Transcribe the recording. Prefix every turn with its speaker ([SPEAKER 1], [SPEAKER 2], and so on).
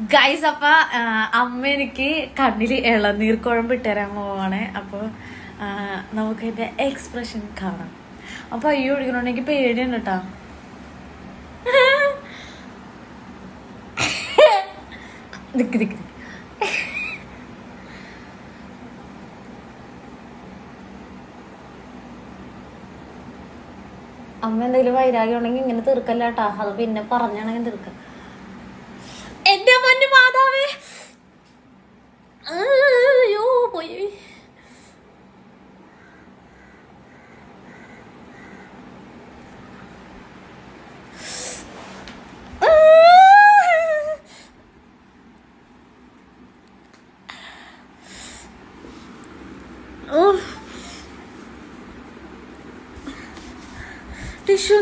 [SPEAKER 1] Guys അപ്പൊ അമ്മ എനിക്ക് കണ്ണില് ഇളനീർ കുഴമ്പ് ഇട്ടുതരാൻ പോവാണ്. അപ്പൊ നമുക്ക് എന്റെ എക്സ്പ്രഷൻ കാണാം. അപ്പൊ അയ്യോ ഒഴിക്കണോണ്ടെങ്കിൽ പേടിയുണ്ട് കേട്ടാ. ദിക്ക് ദിക്ക് അമ്മ എന്തെങ്കിലും വൈരാഗ്യം ഉണ്ടെങ്കിൽ ഇങ്ങനെ തീർക്കല്ല കേട്ടാ. അത് പിന്നെ പറഞ്ഞാണെങ്കിൽ തീർക്കാം. എന്റെ പൊന്നു മാതാവേ, അയ്യോ പോയി. ടിഷ്യൂ